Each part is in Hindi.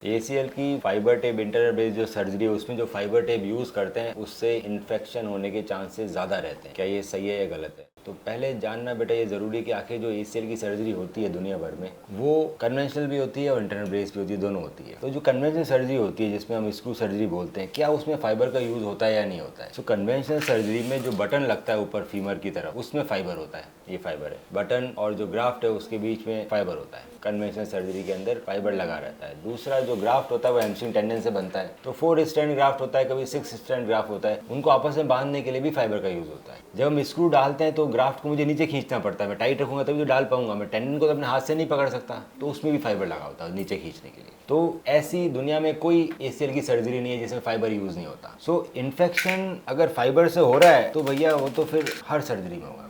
एसीएल की फाइबर टेप इंटरनल ब्रेस जो सर्जरी है उसमें जो फाइबर टेप यूज़ करते हैं उससे इन्फेक्शन होने के चांसेस ज़्यादा रहते हैं। क्या ये सही है या गलत है? तो पहले जानना बेटा ये ज़रूरी है कि आखिर जो एसीएल की सर्जरी होती है दुनिया भर में वो कन्वेंशनल भी होती है और इंटरनल ब्रेस भी होती है, दोनों होती है। तो जो कन्वेंशनल सर्जरी होती है जिसमें हम स्क्रू सर्जरी बोलते हैं, क्या उसमें फाइबर का यूज़ होता है या नहीं होता है? तो कन्वेंशनल सर्जरी में जो बटन लगता है ऊपर फीमर की तरफ उसमें फाइबर होता है, ये फाइबर है। बटन और जो ग्राफ्ट है उसके बीच में फाइबर होता है। कन्वेंशनल सर्जरी के अंदर फाइबर लगा रहता है। दूसरा जो ग्राफ्ट होता है वो हैमस्ट्रिंग टेंडन से बनता है, तो 4 स्ट्रैंड ग्राफ्ट होता है, कभी 6 स्ट्रैंड ग्राफ्ट होता है। उनको आपस में बांधने के लिए भी फाइबर का यूज़ होता है। जब हम स्क्रू डालते हैं तो ग्राफ्ट को मुझे नीचे खींचना पड़ता है, मैं टाइट रखूंगा तभी तो डाल पाऊंगा, मैं टेंडन को तो अपने हाथ से नहीं पकड़ सकता, तो उसमें भी फाइबर लगा होता है नीचे खींचने के लिए। तो ऐसी दुनिया में कोई एसीएल की सर्जरी नहीं है जिसमें फाइबर यूज़ नहीं होता। सो इन्फेक्शन अगर फाइबर से हो रहा है तो भैया वो तो फिर हर सर्जरी में होगा।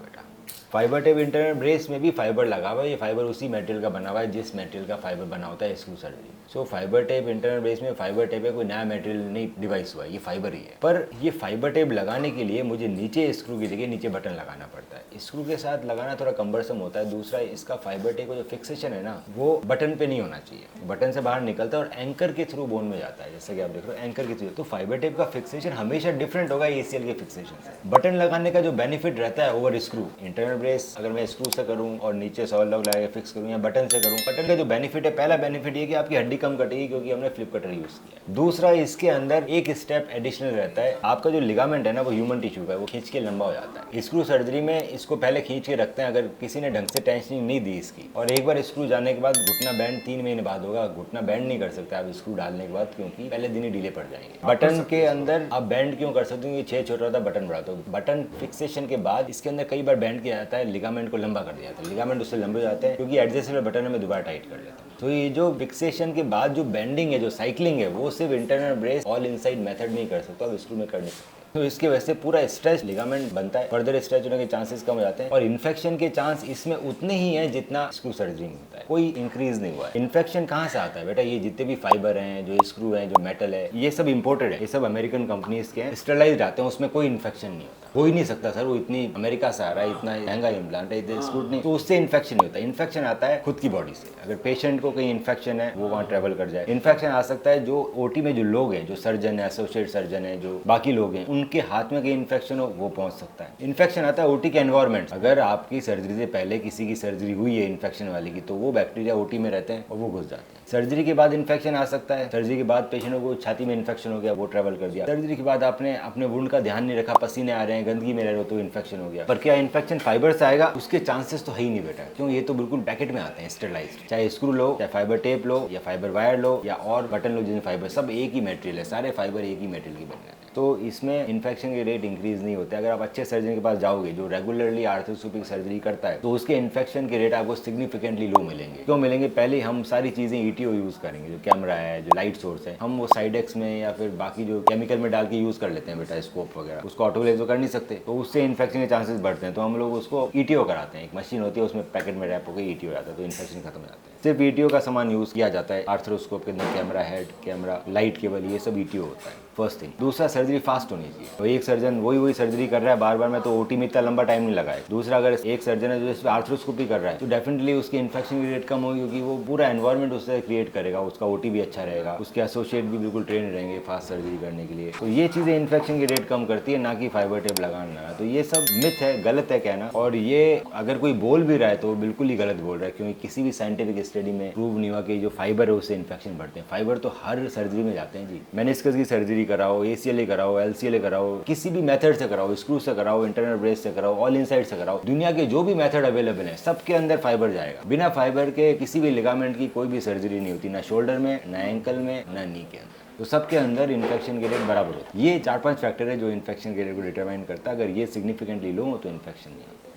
फाइबर टेप इंटरनल ब्रेस में भी फाइबर लगा हुआ है, ये फाइबर उसी मटेरियल का बना हुआ है जिस मटेरियल का फाइबर बना होता है स्क्रू सर्जरी। सो फाइबर टेप इंटरनल ब्रेस में फाइबर टेप है, कोई नया मटेरियल नहीं डिवाइस हुआ है, ये फाइबर ही है। पर ये फाइबर टेप लगाने के लिए मुझे नीचे स्क्रू की जगह नीचे बटन लगाना पड़ता है। स्क्रू के साथ लगाना थोड़ा कम्बरसम होता है। दूसरा, इसका फाइबर टेप का जो फिक्सेशन है ना वो बटन पे नहीं होना चाहिए, बटन से बाहर निकलता है और एंकर के थ्रू बोन में जाता है, जैसे कि आप देख रहे हो एंकर के थ्रू। तो फाइबर टेप का फिक्सेशन हमेशा डिफरेंट होगा एसीएल के फिक्सेशन से। बटन लगाने का जो बेनिफिट रहता है ओवर स्क्रू, इंटरनल ब्रेस अगर मैं स्क्रू से करूं और नीचे सॉल लॉक लगा के फिक्स करूं या बटन से करूं, बटन का जो बेनिफिट है, पहला बेनिफिट ये कि आपकी हड्डी कम कटेगी क्योंकि हमने फ्लिप कटर यूज किया। दूसरा, इसके अंदर एक स्टेप एडिशनल रहता है, आपका जो लिगामेंट है ना वो ह्यूमन टिश्यू का है, वो खींच के लंबा हो जाता है। स्क्रू सर्जरी में इसको पहले खींच के रखते हैं, अगर किसी ने ढंग से टेंशनिंग नहीं दी इसकी, और एक बार स्क्रू जाने के बाद घुटना बैंड 3 महीने बाद होगा। घुटना बैंड नहीं कर सकते आप स्क्रू डालने के बाद, क्योंकि पहले दिन ही डिले पड़ जाएंगे। बटन के अंदर आप बैंड क्यों कर सकते हो, छेद छोटा होता है बटन बड़ा, तो बटन फिक्सेशन के बाद इसके अंदर कई बार बैंड किया जाता है, लिगामेंट को लंबा कर दिया जाता है, लिगामेंट उससे लंबे हो जाते हैं क्योंकि एडजस्टेबल बटन में दोबारा टाइट कर लेता हूँ। तो ये जो फिक्सेशन के बाद जो बेंडिंग है, जो साइक्लिंग है, वो सिर्फ internal brace all inside method नहीं कर सकता, आप स्क्रू में कर नहीं सकते। तो इसके वजह से पूरा स्ट्रेच लिगामेंट बनता है, फर्दर स्ट्रेच होने के चांसेस कम हो जाते हैं और इन्फेक्शन के चांस इसमें उतने ही हैं जितना स्क्रू सर्जरी में होता है, कोई इंक्रीज नहीं हुआ है। इन्फेक्शन कहाँ से आता है बेटा? ये जितने भी फाइबर हैं, जो स्क्रू हैं, जो मेटल है, ये सब इंपोर्टेड है, ये सब अमेरिकन कंपनीज के हैं, स्टरलाइज्ड आते हैं, उसमें कोई इन्फेक्शन नहीं होता। हो ही नहीं सकता सर, वो इतनी अमेरिका से आ रहा है, इतना महंगा इम्प्लांट है, इतने स्क्रू नहीं, तो उससे इन्फेक्शन नहीं होता। इन्फेक्शन आता है खुद की बॉडी से, अगर पेशेंट को कहीं इन्फेक्शन है वो वहाँ ट्रेवल कर जाए। इन्फेक्शन आ सकता है जो ओटी में जो लोग हैं, जो सर्जन है, एसोसिएट सर्जन है, जो बाकी लोग हैं, उनके हाथ में कहीं इन्फेक्शन हो वो पहुंच सकता है। इन्फेक्शन आता है ओटी के एनवायरमेंट, अगर आपकी सर्जरी से पहले किसी की सर्जरी हुई है इन्फेक्शन वाली की, तो वो बैक्टीरिया ओटी में रहते हैं और वो घुस जाते हैं। सर्जरी के बाद इन्फेक्शन आ सकता है, सर्जरी के बाद पेशेंट को छाती में इन्फेक्शन हो गया, वो ट्रेवल कर दिया। सर्जरी के बाद आपने अपने वुंड का ध्यान नहीं रखा, पसीने आ रहे हैं, गंदगी में रह रहे हो, तो इन्फेक्शन हो गया। पर क्या इन्फेक्शन फाइबर से आएगा? उसके चांसेस तो है ही नहीं बेटा, क्यों? ये तो बिल्कुल पैकेट में आते हैं स्टेरलाइज्ड। चाहे स्क्रू लो, चाहे फाइबर टेप लो, या फाइबर वायर लो, या और बटन लो, जिसमें फाइबर, सब एक ही मटेरियल है, सारे फाइबर एक ही मटेरियल के बन गए। तो इसमें इन्फेक्शन के रेट इंक्रीज नहीं होते। अगर आप अच्छे सर्जन के पास जाओगे जो रेगुलरली आर्थ्रोस्कोपिक सर्जरी करता है, तो उसके इन्फेक्शन के रेट आपको सिग्निफिकेंटली लो मिलेंगे। क्यों मिलेंगे? पहले हम सारी चीजें ईटीओ यूज करेंगे, जो कैमरा है, जो लाइट सोर्स है, हम वो साइडेक्स में या फिर बाकी जो केमिकल में डाल के यूज कर लेते हैं बेटा, स्कोप वगैरह, उसको ऑटोक्लेव तो कर नहीं सकते, तो उससे इन्फेक्शन के चांसेस बढ़ते हैं। तो हम लोग उसको ईटीओ कराते हैं, एक मशीन होती है उसमें पैकेट में रैप होकर ईटीओ आता है, तो इन्फेक्शन खत्म हो जाता है। सिर्फ ईटीओ का सामान यूज किया जाता है आर्थ्रोस्कोप के अंदर, camera head, camera, light cable, ये सब ईटीओ होता है। First thing. दूसरा, सर्जरी फास्ट होनी चाहिए। तो एक सर्जन वही सर्जरी कर रहा है बार बार में, तो ओटी में इतना लंबा टाइम नहीं लगाए। दूसरा, अगर एक सर्जन है जो इस पर आर्थ्रोस्कोपी कर रहा है, तो डेफिनेटली उसकी इन्फेक्शन की रेट कम होगी, क्योंकि वो पूरा एनवायरमेंट उससे क्रिएट करेगा, उसका ओटी भी अच्छा रहेगा, उसके एसोसिएट भी बिल्कुल ट्रेन रहेंगे फास्ट सर्जरी करने के लिए। तो ये चीजें इन्फेक्शन की रेट कम करती है, ना कि फाइबर टेप लगाना। तो ये सब मिथ है, गलत है कहना, और ये अगर कोई बोल भी रहा है तो वो बिल्कुल ही गलत बोल रहा है, क्योंकि किसी भी साइंटिफिक स्टडी में प्रूव नहीं हुआ कि जो फाइबर है उससे इन्फेक्शन बढ़ते हैं। फाइबर तो हर सर्जरी में जाते हैं जी। मेनिस्कस की सर्जरी कराओ, एसीएल कराओ, एलसीएल कराओ, किसी भी मेथड से कराओ, स्क्रू से कराओ, इंटरनल ब्रेस से कराओ, ऑल इनसाइड से कराओ, दुनिया के जो भी मेथड अवेलेबल है सबके अंदर फाइबर जाएगा। बिना फाइबर के किसी भी लिगामेंट की कोई भी सर्जरी नहीं होती, ना शोल्डर में, ना एंकल में, ना नी के अंदर। तो सबके अंदर इन्फेक्शन के रेट बराबर होते हैं। ये 4-5 फैक्टर है जो इन्फेक्शन के रेट को डिटरमाइन करता है। अगर ये सिग्निफिकेंटली लो हो तो इन्फेक्शन नहीं होता।